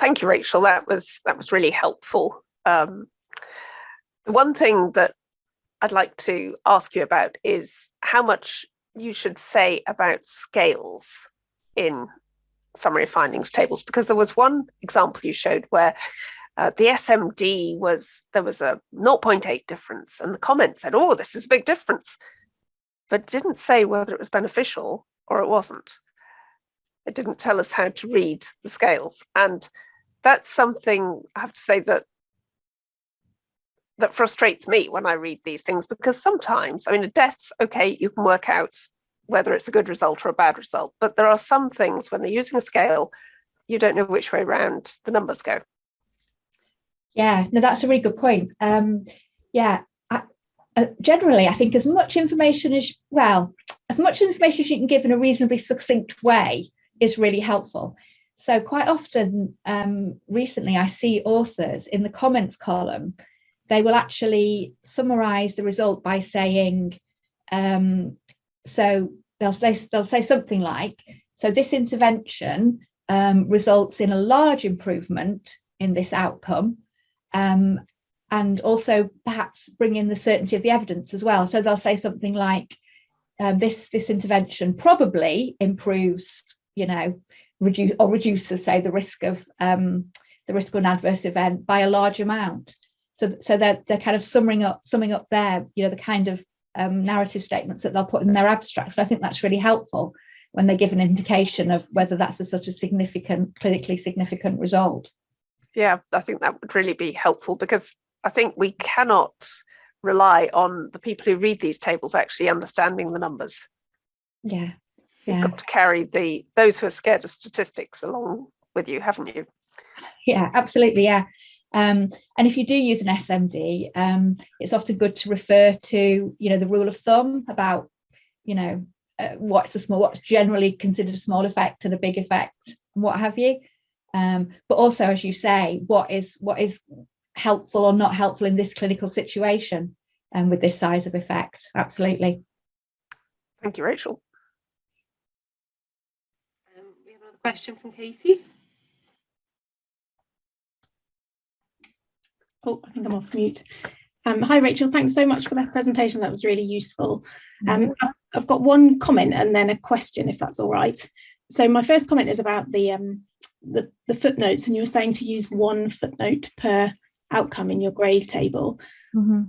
Thank you, Rachel. That was really helpful. The one thing that I'd like to ask you about is how much you should say about scales in summary findings tables, because there was one example you showed where the SMD there was a 0.8 difference, and the comment said, "Oh, this is a big difference," but didn't say whether it was beneficial or it wasn't. It didn't tell us how to read the scales, and that's something I have to say that frustrates me when I read these things, because sometimes, I mean, a death's okay, you can work out whether it's a good result or a bad result, but there are some things when they're using a scale, you don't know which way around the numbers go. Yeah, no, that's a really good point. Generally, I think as much information as you can give in a reasonably succinct way is really helpful. So quite often, recently, I see authors in the comments column, they will actually summarize the result by saying, so they'll say something like, so this intervention results in a large improvement in this outcome, and also perhaps bring in the certainty of the evidence as well. So they'll say something like, this intervention probably improves, reduces, say, the risk of an adverse event by a large amount. So they're kind of summing up there, the kind of narrative statements that they'll put in their abstracts. So I think that's really helpful when they give an indication of whether that's a such a clinically significant result. Yeah, I think that would really be helpful, because I think we cannot rely on the people who read these tables actually understanding the numbers. Yeah. You've got to carry those who are scared of statistics along with you, haven't you? Yeah, absolutely. Yeah. And if you do use an SMD, it's often good to refer to, the rule of thumb about, what's generally considered a small effect and a big effect and what have you. But also, as you say, what is helpful or not helpful in this clinical situation and with this size of effect. Absolutely. Thank you, Rachel. We have another question from Casey. Oh, I think I'm off mute. Hi, Rachel. Thanks so much for that presentation. That was really useful. I've got one comment and then a question, if that's all right. So my first comment is about the footnotes, and you were saying to use one footnote per outcome in your grade table. Mm-hmm.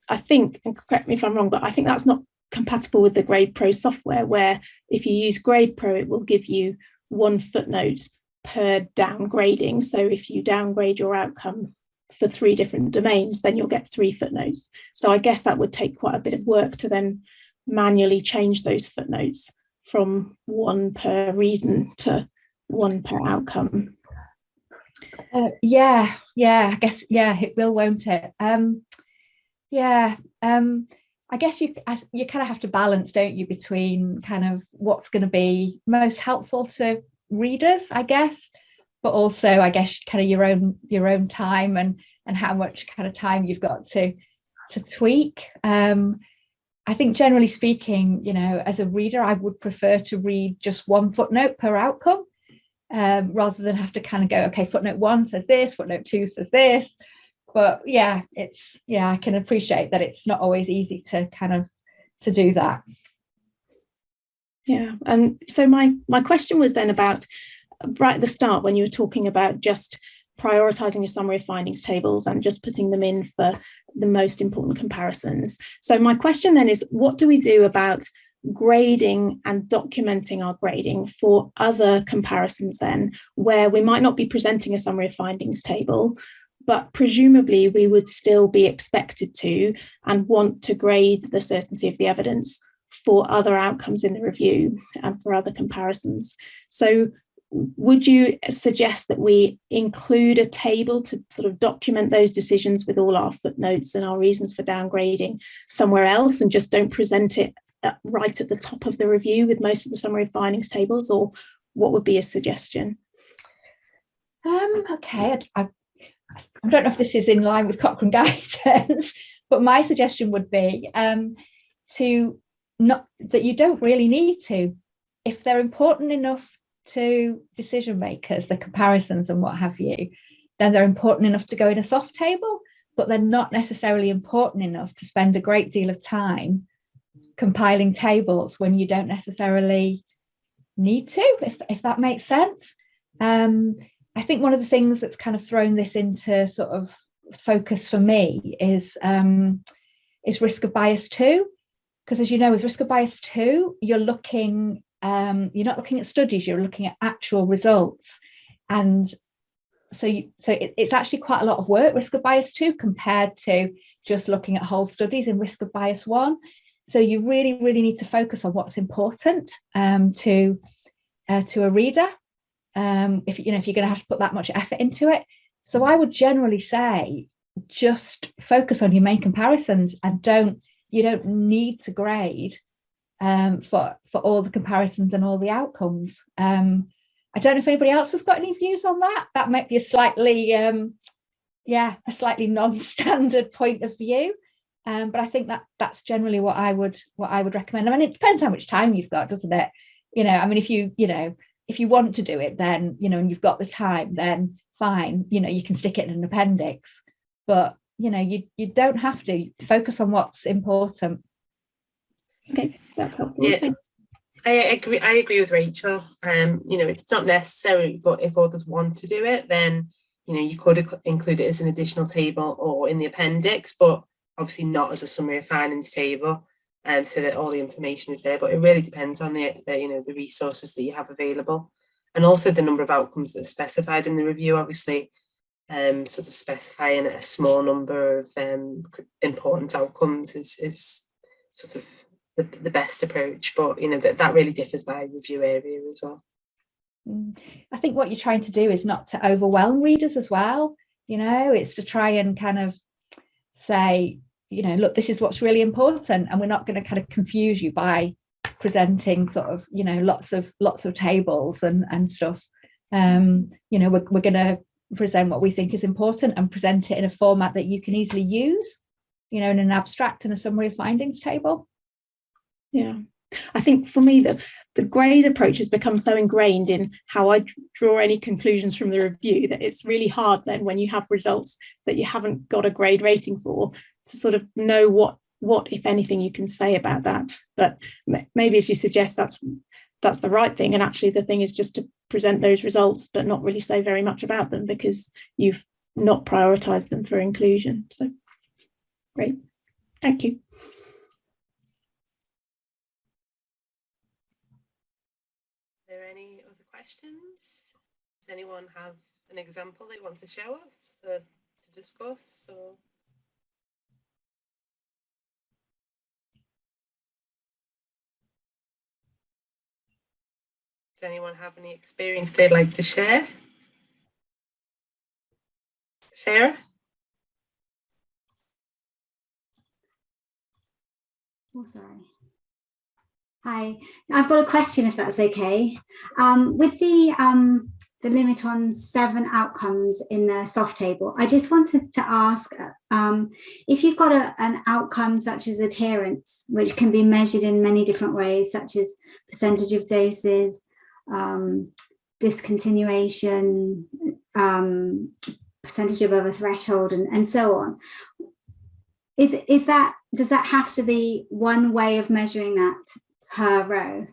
I think, and correct me if I'm wrong, but I think that's not compatible with the GradePro software, where if you use GradePro, it will give you one footnote per downgrading. So if you downgrade your outcome for 3 different domains, then you'll get 3 footnotes. So I guess that would take quite a bit of work to then manually change those footnotes from 1 per reason to 1 per outcome. I guess, it will, won't it? I guess you kind of have to balance, don't you, between kind of what's going to be most helpful to readers, I guess, but also, I guess, kind of your own time and how much kind of time you've got to tweak. I think generally speaking, as a reader, I would prefer to read just 1 footnote per outcome, rather than have to kind of go, okay, footnote 1 says this, footnote 2 says this. But I can appreciate that it's not always easy to kind of to do that. Yeah, and so my question was then about, right at the start, when you were talking about just prioritizing your summary of findings tables and just putting them in for the most important comparisons. So my question then is, what do we do about grading and documenting our grading for other comparisons then, where we might not be presenting a summary of findings table, but presumably we would still be expected to and want to grade the certainty of the evidence for other outcomes in the review and for other comparisons. So would you suggest that we include a table to sort of document those decisions with all our footnotes and our reasons for downgrading somewhere else, and just don't present it right at the top of the review with most of the summary of findings tables? Or what would be a suggestion? Okay, I don't know if this is in line with Cochrane guidance, but my suggestion would be that you don't really need to. If they're important enough to decision makers, the comparisons and what have you, then they're important enough to go in a soft table, but they're not necessarily important enough to spend a great deal of time compiling tables when you don't necessarily need to, if that makes sense. I think one of the things that's kind of thrown this into sort of focus for me is risk of bias 2, because as you know, with risk of bias 2, you're not looking at studies, you're looking at actual results, and so it's actually quite a lot of work, risk of bias 2, compared to just looking at whole studies in risk of bias 1. So you really need to focus on what's important to a reader, if you're going to have to put that much effort into it. So I would generally say just focus on your main comparisons, and you don't need to grade for all the comparisons and all the outcomes. I don't know if anybody else has got any views on that. That might be a slightly non-standard point of view. But I think that's generally what I would recommend. I mean, it depends how much time you've got, doesn't it? I mean, if you want to do it, then, and you've got the time, then fine, you can stick it in an appendix. But, you don't have to. Focus on what's important. Okay, that's helpful. Yeah, I agree with Rachel. It's not necessary, but if others want to do it, then, you could include it as an additional table or in the appendix, but obviously not as a summary of findings table, so that all the information is there. But it really depends on the resources that you have available, and also the number of outcomes that are specified in the review. Obviously, sort of specifying a small number of important outcomes is sort of the best approach. But that really differs by review area as well. I think what you're trying to do is not to overwhelm readers as well. It's to try and kind of say, look, this is what's really important, and we're not going to kind of confuse you by presenting sort of, lots of tables and stuff. We're going to present what we think is important and present it in a format that you can easily use, in an abstract and a summary of findings table. Yeah, I think for me, the grade approach has become so ingrained in how I draw any conclusions from the review that it's really hard then, when you have results that you haven't got a grade rating for, to sort of know what if anything you can say about that. But maybe, as you suggest, that's the right thing, and actually the thing is just to present those results but not really say very much about them, because you've not prioritized them for inclusion. So great, thank you. Are there any other questions? Does anyone have an example they want to show us to discuss? Or does anyone have any experience they'd like to share? Sarah? Oh, sorry. Hi, I've got a question, if that's okay. With the limit on 7 outcomes in the soft table, I just wanted to ask if you've got an outcome such as adherence, which can be measured in many different ways, such as percentage of doses, discontinuation, percentage above a threshold, and so on. Does that have to be one way of measuring that per row?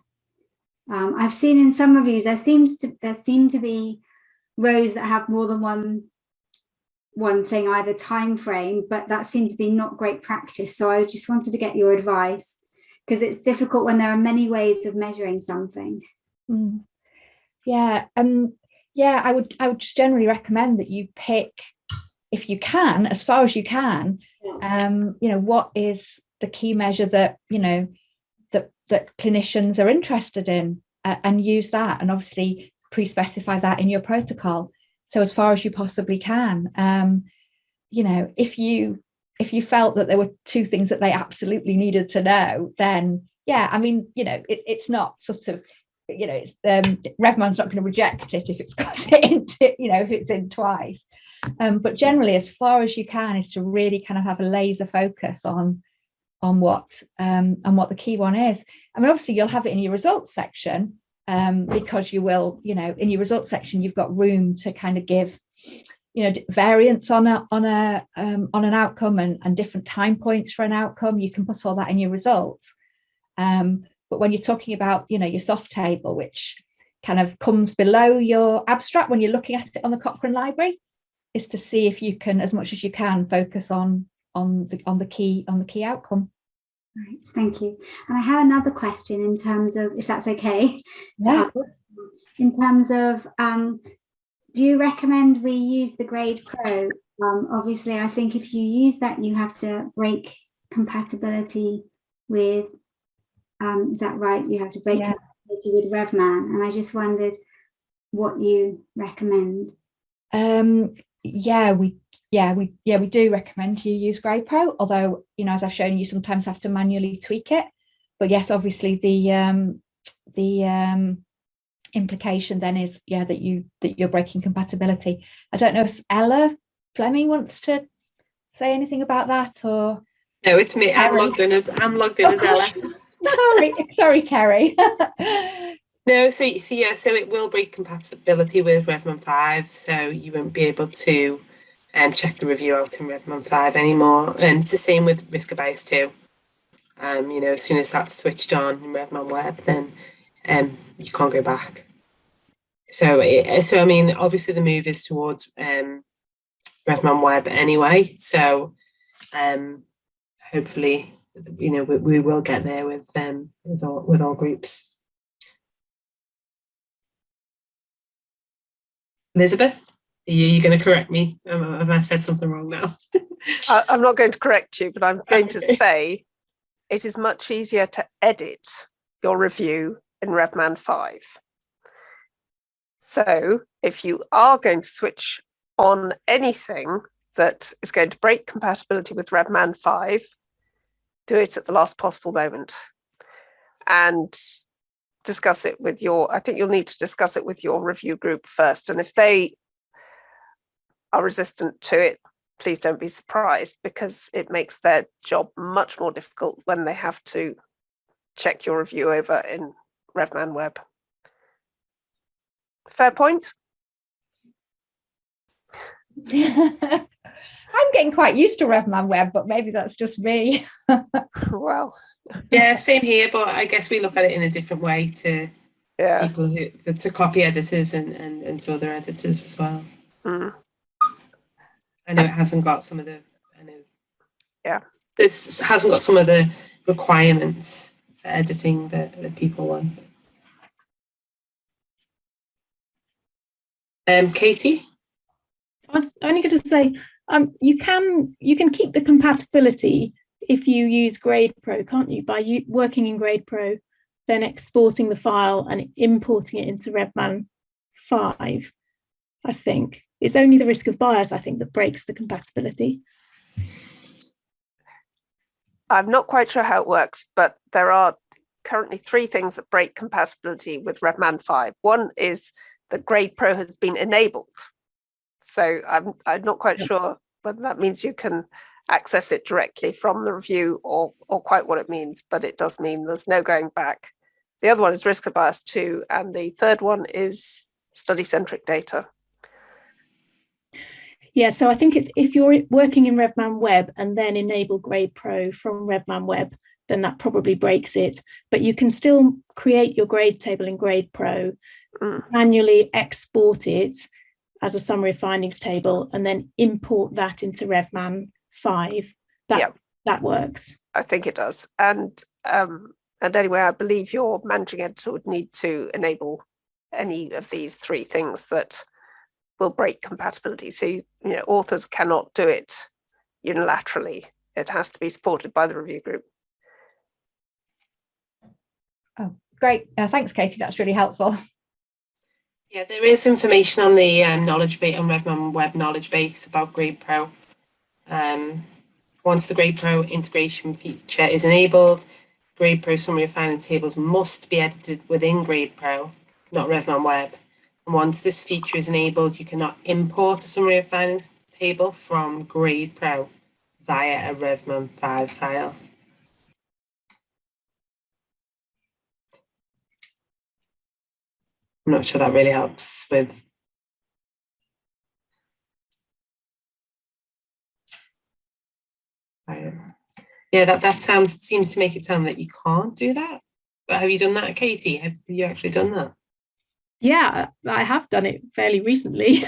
I've seen in some reviews there seem to be rows that have more than one thing, either time frame, but that seems to be not great practice. So I just wanted to get your advice, because it's difficult when there are many ways of measuring something. Yeah, I would just generally recommend that you pick, if you can, as far as you can, what is the key measure that that clinicians are interested in, and use that, and obviously pre-specify that in your protocol. So as far as you possibly can, if you felt that there were 2 things that they absolutely needed to know, then it's not sort of, RevMan's not going to reject it if it's got it into, if it's in twice. But generally, as far as you can, is to really kind of have a laser focus on what the key one is. I mean, obviously you'll have it in your results section, because you will, in your results section, you've got room to kind of give, variance on an outcome and different time points for an outcome. You can put all that in your results. But when you're talking about, your soft table, which kind of comes below your abstract when you're looking at it on the Cochrane Library, is to see if you can, as much as you can, focus on the key outcome. Right, thank you. And I have another question in terms of, if that's okay. Yeah. In terms of, do you recommend we use the Grade Pro? Obviously, I think if you use that, you have to break compatibility with, is that right? You have to break compatibility with RevMan. And I just wondered what you recommend. We do recommend you use Grade Pro, although, as I've shown, you sometimes have to manually tweak it. But yes, obviously the implication then is that you're breaking compatibility. I don't know if Ella Fleming wants to say anything about that, or no, it's me. I'm logged in as Ella. sorry, Kerry. No, so it will break compatibility with RevMan 5, so you won't be able to check the review out in RevMan 5 anymore. And it's the same with Risk of Bias 2. As soon as that's switched on in RevMan Web, then you can't go back. So I mean, obviously the move is towards RevMan Web anyway. So hopefully, we will get there with all groups. Elizabeth, are you going to correct me? Have I said something wrong now? I'm not going to correct you, but I'm going to say it is much easier to edit your review in RevMan 5. So if you are going to switch on anything that is going to break compatibility with RevMan 5, do it at the last possible moment. And discuss it with I think you'll need to discuss it with your review group first. And if they are resistant to it, please don't be surprised, because it makes their job much more difficult when they have to check your review over in RevMan Web. Fair point? I'm getting quite used to RevMan Web, but maybe that's just me. Well, yeah, same here, but I guess we look at it in a different way to people to copy editors and to other editors as well. I know it hasn't got some of the this hasn't got some of the requirements for editing that people want. Katie? I was only going to say, you can keep the compatibility if you use Grade Pro, can't you? By working in Grade Pro, then exporting the file and importing it into RevMan 5, I think. It's only the risk of bias, I think, that breaks the compatibility. I'm not quite sure how it works, but there are currently 3 things that break compatibility with RevMan 5. One is that Grade Pro has been enabled. So I'm not quite sure whether that means you can access it directly from the review or quite what it means, but it does mean there's no going back. The other one is risk of bias 2, and the third one is study-centric data. Yeah, so I think it's if you're working in RevMan Web and then enable Grade Pro from RevMan Web, then that probably breaks it. But you can still create your grade table in Grade Pro, manually export it as a summary of findings table, and then import that into RevMan 5. That works. I think it does. And anyway, I believe your managing editor would need to enable any of these 3 things that will break compatibility. So authors cannot do it unilaterally. It has to be supported by the review group. Oh, great. Thanks, Katie. That's really helpful. Yeah, there is information on the knowledge base on RevMan Web knowledge base about Grade Pro. Once the Grade Pro integration feature is enabled, Grade Pro summary of findings tables must be edited within Grade Pro, not RevMan Web. And once this feature is enabled, you cannot import a summary of findings table from Grade Pro via a RevMan 5 file. I'm not sure that really helps with. Yeah, that seems to make it sound that you can't do that. But have you done that, Katie? Have you actually done that? Yeah, I have done it fairly recently,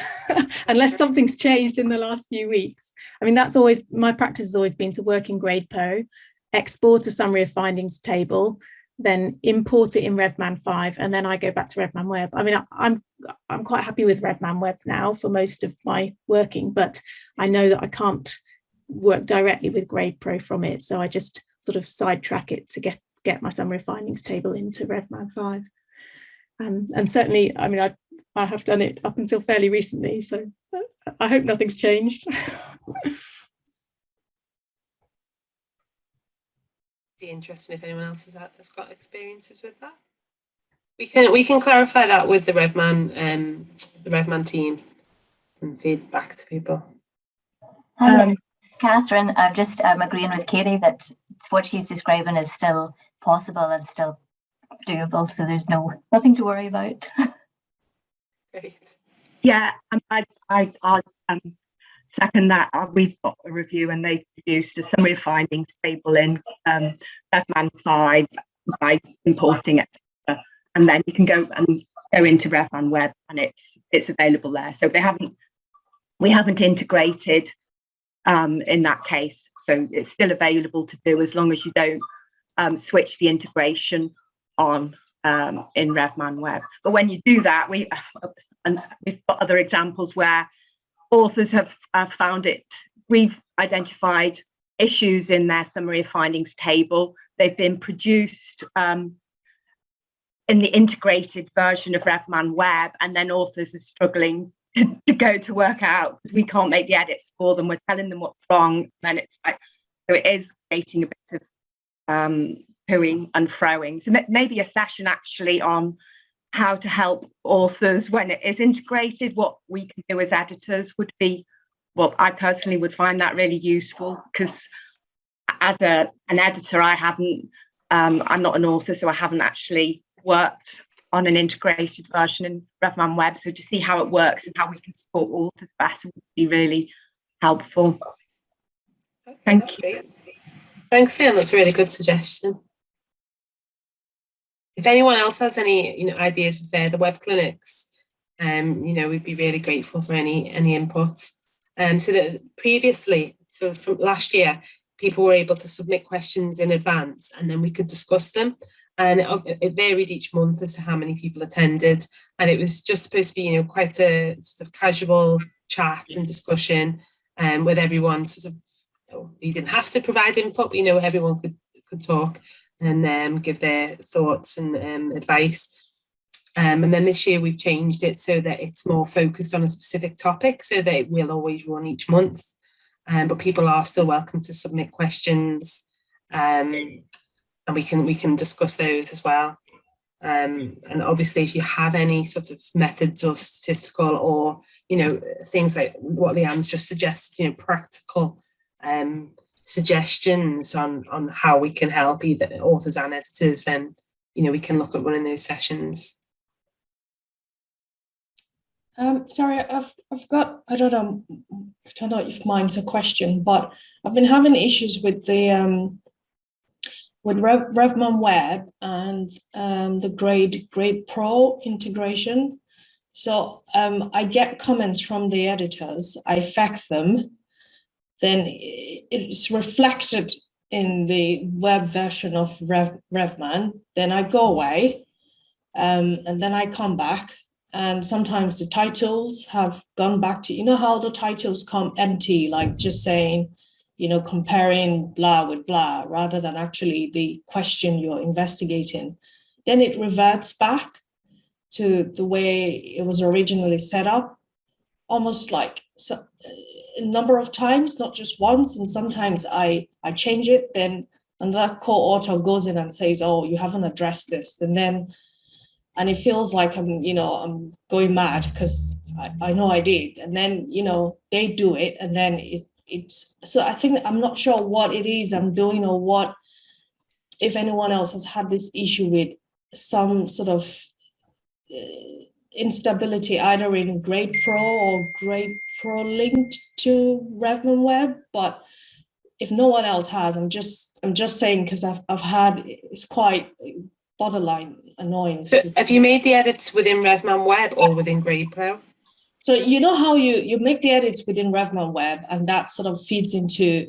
unless something's changed in the last few weeks. I mean, that's always, my practice has always been to work in GradePro, export a summary of findings table, then import it in RevMan 5, and then I go back to RevMan Web. I mean, I'm quite happy with RevMan Web now for most of my working, but I know that I can't work directly with GradePro from it, so I just sort of sidetrack it to get my summary of findings table into RevMan 5. And certainly, I mean, I have done it up until fairly recently, so I hope nothing's changed. Be interesting if anyone else has got experiences with that. We can clarify that with the RevMan team and feed back to people. Catherine, I'm just agreeing with Katie that what she's describing is still possible and still doable, so there's nothing to worry about. Great. Yeah, I'll second that. We've got a review and they've produced a summary of findings table in RevMan 5 by importing it, and then you can go into RevMan Web and it's available there. So we haven't integrated in that case, so it's still available to do as long as you don't switch the integration on in RevMan Web. But when you do that, we've got other examples where authors have found it. We've identified issues in their summary of findings table. They've been produced in the integrated version of RevMan Web, and then authors are struggling to go to work out because we can't make the edits for them. We're telling them what's wrong, and then it's like, so it is creating a bit of toing and froing. So maybe a session actually on how to help authors when it is integrated. What we can do as editors would be, well, I personally would find that really useful, because as an editor, I'm not an author, so I haven't actually worked on an integrated version in RevMan Web. So to see how it works and how we can support authors better would be really helpful. Okay, Thank you. great. Thanks, Sam. That's a really good suggestion. If anyone else has any ideas for further web clinics, we'd be really grateful for any input. So that previously, so from last year, people were able to submit questions in advance and then we could discuss them. And it varied each month as to how many people attended. And it was just supposed to be, quite a sort of casual chat and discussion with everyone. Sort of, you didn't have to provide input, but everyone could talk and give their thoughts and advice. And then this year we've changed it so that it's more focused on a specific topic, so that it will always run each month. But people are still welcome to submit questions, and we can discuss those as well. And obviously, if you have any sort of methods or statistical or things like what Leanne's just suggested, practical suggestions on how we can help either authors and editors, then we can look at running those sessions. Sorry, I've got, I don't know if mine's a question, but I've been having issues with the with RevMan Web and the GradePro integration. So I get comments from the editors, I fact them, then it's reflected in the web version of RevMan, then I go away, and then I come back, and sometimes the titles have gone back to, how the titles come empty, like just saying, comparing blah with blah, rather than actually the question you're investigating. Then it reverts back to the way it was originally set up, almost like a number of times, not just once. And sometimes I change it, then another co-author goes in and says, oh, you haven't addressed this. And it feels like I'm going mad because I know I did. And then, they do it, and then it's so I think I'm not sure what it is I'm doing, or what, if anyone else has had this issue with some sort of instability either in Grade Pro or Grade Pro linked to Revman Web, but if no one else has, I'm just saying, because I've had, it's quite borderline annoying. So have you made the edits within Revman Web or within Grade Pro? So you know how you make the edits within Revman Web, and that sort of feeds into,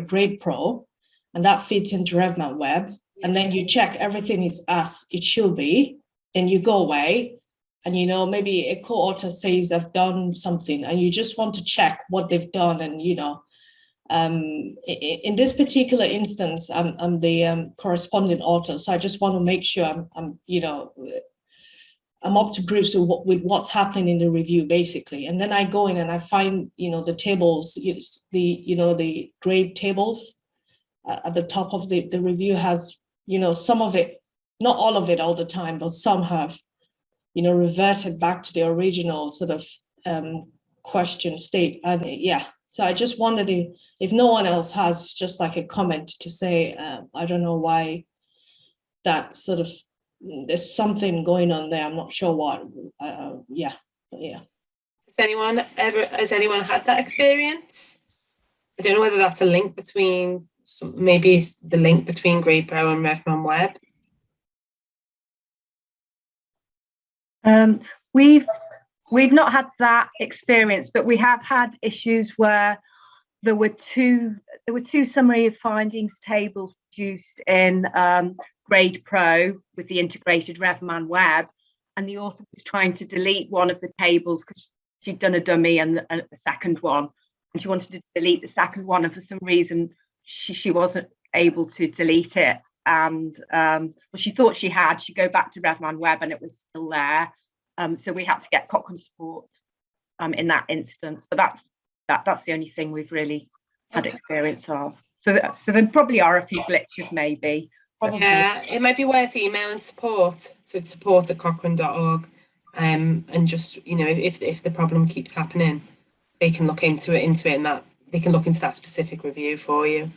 Grade Pro, and that feeds into Revman Web, and then you check everything is as it should be, then you go away, and maybe a co-author says I've done something, and you just want to check what they've done, and in this particular instance, I'm the corresponding author, so I just want to make sure I'm up to grips with what's happening in the review, basically. And then I go in and I find the tables, the grade tables at the top of the review has some of it, not all of it all the time, but some have reverted back to the original sort of question state. And so I just wondered if no one else has just like a comment to say, I don't know why that sort of, there's something going on there. I'm not sure what. Yeah. Has anyone had that experience? I don't know whether that's a link between, maybe the link between Grade Pro and Revman Web. We've not had that experience, but we have had issues where there were two summary of findings tables produced in Grade Pro with the integrated Revman Web, and the author was trying to delete one of the tables because she'd done a dummy and the second one, and she wanted to delete the second one, and for some reason she wasn't able to delete it, and she thought she had. She'd go back to Revman Web and it was still there. So we had to get Cochrane support in that instance, but that's the only thing we've really had experience of. So there probably are a few glitches, maybe. Yeah, it might be worth emailing support. So it's support@cochrane.org, and just if the problem keeps happening, they can look into it, and that they can look into that specific review for you.